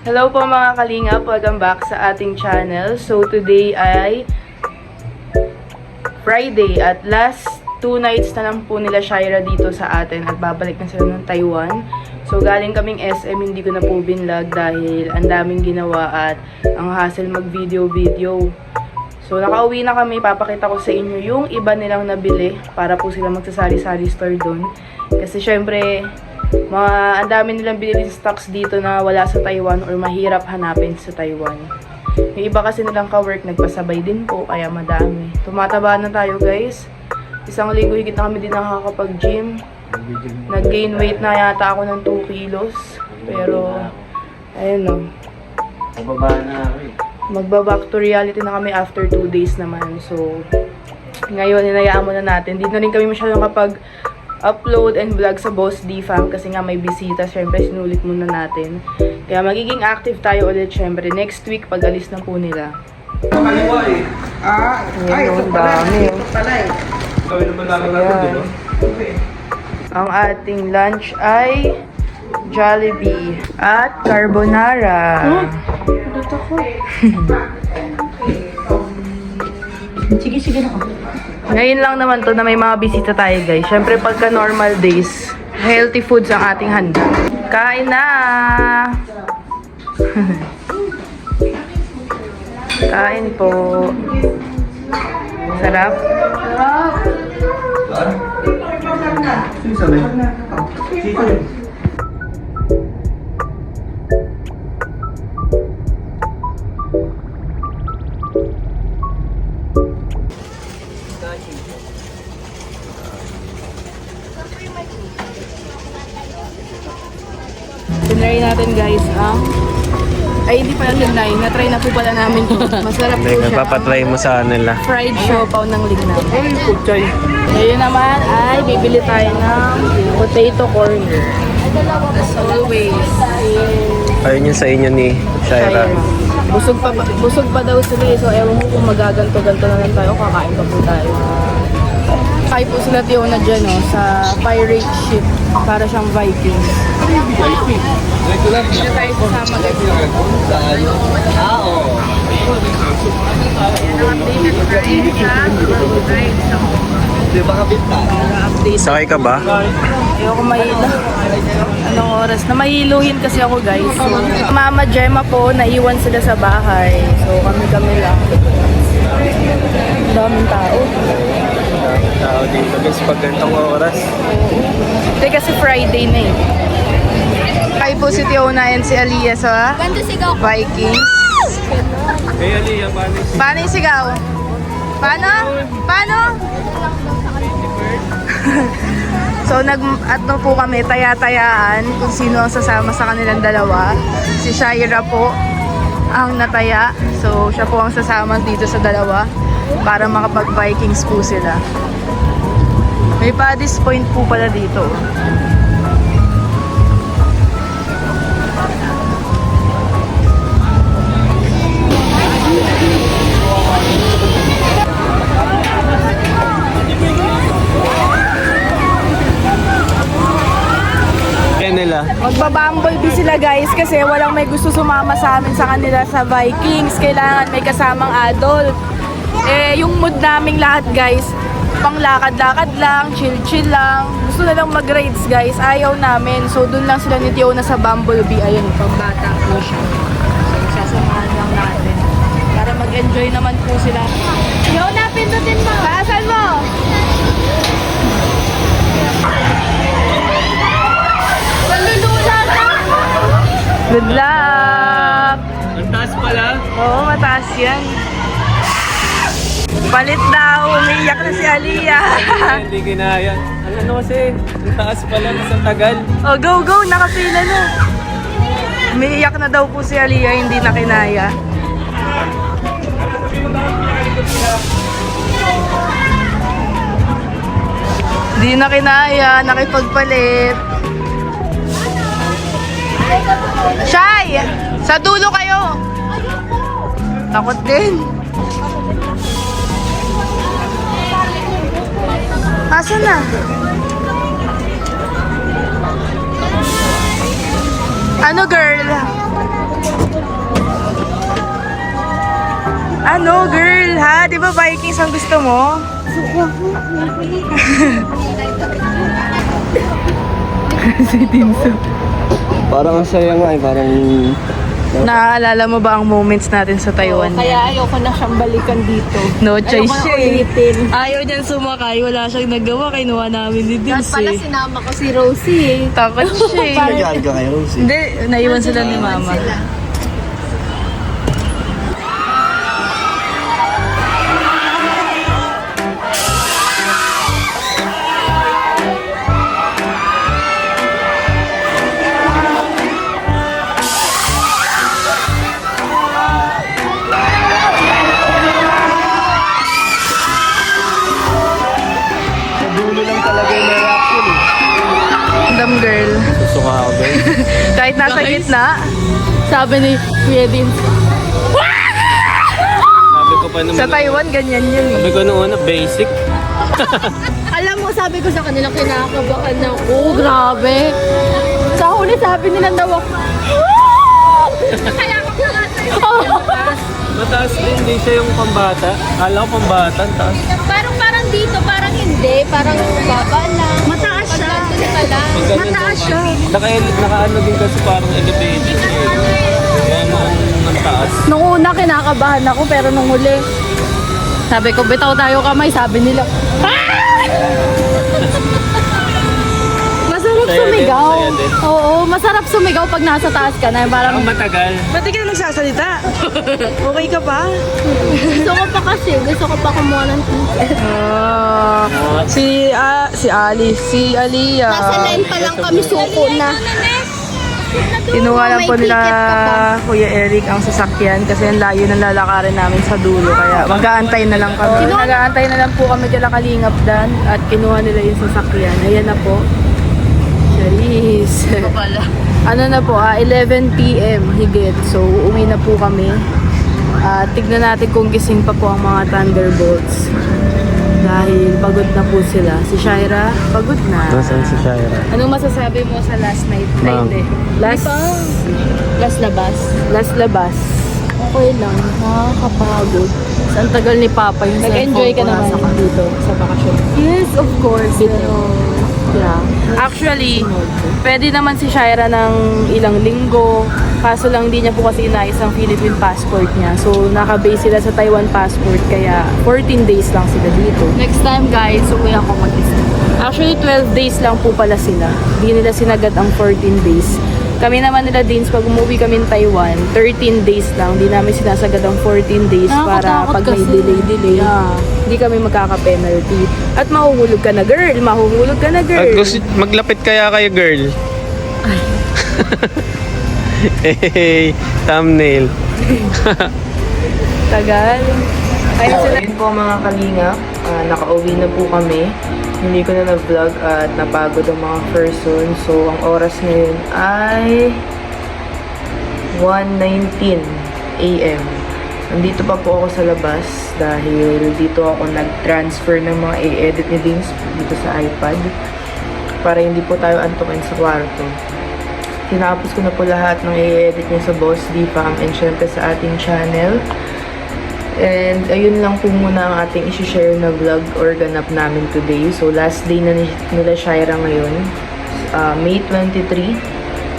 Hello po mga kalingap, welcome back sa ating channel. So today ay Friday at last 2 nights na lang po nila Shaira dito sa atin at babalik na sila ng Taiwan. So galing kaming SM, hindi ko na po binlog dahil ang daming ginawa at ang hassle mag video. So nakauwi na kami, papakita ko sa inyo yung iba nilang nabili para po sila magsasari-sari store doon. Kasi syempre, ang dami nilang binili stocks dito na wala sa Taiwan or mahirap hanapin sa Taiwan. Yung iba kasi nilang ka-work, nagpasabay din po, kaya madami. Tumataba na tayo guys. Isang linggo higit na kami din nakakapag-gym. Nag-gain weight na yata ako ng 2 kilos. Pero, ayun o. Mababa na ako eh. Magba-back to reality na kami after 2 days naman. So, ngayon, hinayaan muna natin. Di na rin kami masyadong upload and vlog sa Boss D-Fam kasi nga may bisita. Siyempre, sinulit muna natin. Kaya magiging active tayo ulit siyempre next week pag alis na po nila. Kaliwa eh. Ayun, dami. Gawin naman namin natin, di ba? Ang ating lunch ay Jollibee at carbonara. Sige na ako. Ngayon lang naman to na may mga bisita tayo guys. Siyempre pagka normal days, healthy foods ang ating handa. Kain na! Kain po. Sarap. Sino sabi? Sino? Tinry natin guys ang hindi pala tinry, na-try na po pala namin to. Masarap po siya. Papatry mo sa nila. Fried siopaw ng lignam. Ngayon naman ay bibili tayo ng potato corner. As always. Ayun yung sa inyo ni Shaira. Busog pa daw sila eh. So ewan mo kung magaganto-ganto na lang tayo, kakain pa po tayo. Kaya po sila Tiona dyan sa pirate ship. Para siyang Viking. Dito tayo kasama guys. Di ba kapit ka? Sakay ka ba? Ayoko mahilo. Anong oras? Na mahiluhin kasi ako guys. So, Mama Gemma po, naiwan sila sa bahay. So kami lang. Ang daming tao. Tao dito guys pag gantong oras. Hindi kasi Friday na eh. Kaya po si Tiona and si Aliyah sa Vikings. Hey Aliyah, Paano yung sigaw? Paano? So nag-atno po kami, taya-tayaan kung sino ang sasama sa kanilang dalawa. Si Shaira po ang nataya. So siya po ang sasama dito sa dalawa para makapag-Vikings po sila. May Paddy's Point po pala dito. nila. Magba-bumblebee sila guys kasi walang may gusto sumama sa amin sa kanila sa Vikings. Kailangan may kasamang adult. Yung mood naming lahat guys, panglakad-lakad lang, chill-chill lang. Gusto na lang mag-rides guys, ayaw namin. So dun lang sila ni Tiona sa Bumblebee. Ayun, pambata po siya. So sasamahan lang natin. Para mag-enjoy naman po sila. Tiona, pindutin mo! Taasan mo! Good luck! Ang taas pala. Oo, mataas yan. Palit daw, umiiyak na si Aliyah. Hindi kinaya. Ano kasi, ang taas pala, mas ang tagal. Oh, go! Nakapila na. Umiiyak na daw po si Aliyah, hindi na kinaya. Hindi na kinaya, nakipagpalit. Shy! Sa dulo kayo! Takot din. Asan na? Ano girl? Ano, girl, ha? Di ba Vikings ang gusto mo? Si Tinso. Parang ang saya nga eh, parang... Naaalala mo ba ang moments natin sa Taiwan? Kaya ayoko na siyang balikan dito. No choice Ayoko siya na eh. ulitin. Ayaw niyan sumakay. Wala siyang nagawa. Kinuha namin ni Dapat Dins pala eh. sinama ko si Rosie eh. Takot siya eh. Nagkaan ka kay Rosie. Hindi, naiwan sila ni Mama. Sa dulo lang talaga yung reaction eh. Random girl. Susuka ako ba? Kahit nasa gitna. Sabi ni Kuya Din. Sabi ko pa naman. Sa Taiwan, ganyan yun eh. Sabi ko nung una, basic. Alam mo, sabi ko sa kanila, kinakabahan ako. Grabe. Sa huli, sabi nila daw ako. Kaya ako Mataas din, hindi siya yung pambata. Kala ko pambata, taas. parang dito, parang hindi. Parang baba lang. Mataas siya. Mataas siya. Nakaano din kasi parang elevated. Kaya ang taas. Nung una, kinakabahan ako, pero nung huli, sabi ko, bitaw tayo kamay. Sabi nila, masarap Saya din, sumigaw. saya din. Oo, masarap sumigaw pag nasa taas ka na. Parang Ang matagal. Ba't di ka na nagsasalita? Okay ka pa? gusto ko pa kasi, gusto ko pa kumuha ng ticket. Si Alice, si Aliyah. Nasa line pa lang kami, suko na. Kinuha lang po May nila ticket ka pa. Kuya Eric ang sasakyan kasi ang layo ng lalakarin namin sa dulo. Kaya mag-aantay na lang kami. Nag-aantay na lang po kami kila Kalingap Dan at kinuha nila yung sasakyan. Ayan na po. Charis. Ano na po, 11 p.m. higit. So, uuwi na po kami. Tignan natin kung gising pa po ang mga Thunderbolts. Dahil pagod na po sila. Si Shaira, pagod na. Nasaan si Shaira? Anong masasabi mo sa last night? Ay, Ma'am. hindi. Last labas. labas. Okay lang, nakakapagod. Ang tagal ni Papa yung Nag-enjoy ka cellphone ko naman nasa dito sa bakasyon. Yes, of course. Pero, Yeah. actually, pwede naman si Shaira ng ilang linggo. Kaso lang hindi niya po kasi inayos ang Philippine passport niya. So, naka-base sila sa Taiwan passport. Kaya, 14 days lang sila dito. Next time guys, uwi ako mag-isa. Actually, 12 days lang po pala sila. Hindi nila sinagat ang 14 days. Kami naman nila Dins, pag umuwi kami ng Taiwan, 13 days lang. Hindi namin sinasagad ang 14 days para Nakakatakot pag may kasi. delay, hindi kami magkaka-penalty. At mahuhulog ka na, girl. Mahuhulog ka na, girl. Maglapit kaya kayo, girl. Hey, thumbnail. Tagal. Ayun sila. Ayun po mga kalinga. Nakauwi na po kami. Hindi ko na na-vlog at napagod ang mga person. So, ang oras ngayon ay 1:19 a.m. Nandito pa po ako sa labas dahil dito ako nag-transfer ng mga i-edit ni Dins dito sa iPad para hindi po tayo antukin sa kwarto. Tinapos ko na po lahat ng i-edit niya sa Boss D-Fam and syempre sa ating channel. And ayun lang po muna ang ating isi-share na vlog or ganap namin today. So last day na nila Shaira ngayon, May 23,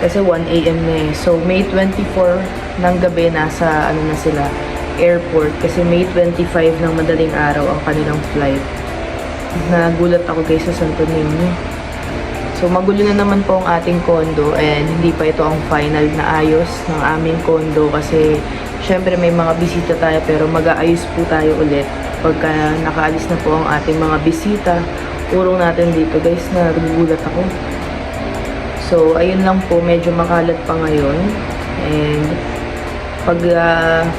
kasi 1 a.m. na eh. So May 24 ng gabi nasa na sila, airport. Kasi May 25 ng madaling araw ang kanilang flight. Nagulat ako guys sa Santo Niño. So magulo na naman po ang ating condo and hindi pa ito ang final na ayos ng aming condo kasi syempre may mga bisita tayo pero mag-aayos po tayo ulit pagka nakaalis na po ang ating mga bisita. Urong natin dito guys, na nagugulat ako. So ayun lang po, medyo makalat pa ngayon and pag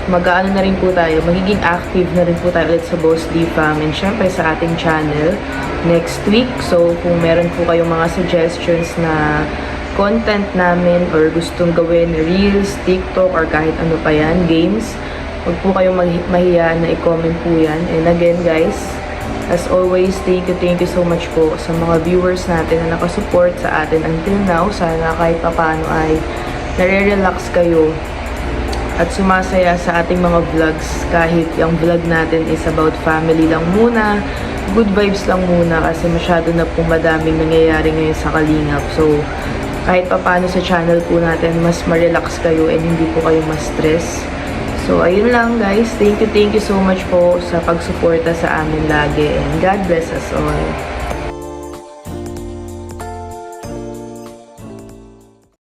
mag-aano na rin po tayo, magiging active na rin po tayo ulit sa Boss D-Fam and syempre sa ating channel next week. So kung meron po kayong mga suggestions na content namin or gustong gawin, reels, TikTok, or kahit ano pa yan, games, huwag po kayong mahiya na i-comment po yan. And again guys, as always, thank you so much po sa mga viewers natin na nakasupport sa atin until now. Sana kahit papaano ay nare-relax kayo at sumasaya sa ating mga vlogs kahit yung vlog natin is about family lang muna, good vibes lang muna kasi masyado na pong madaming nangyayari ngayon sa Kalingap. So, kahit papaano sa channel po natin, mas ma-relax kayo and hindi po kayo ma-stress. So, ayun lang guys. Thank you so much po sa pagsuporta sa amin lagi and God bless us all.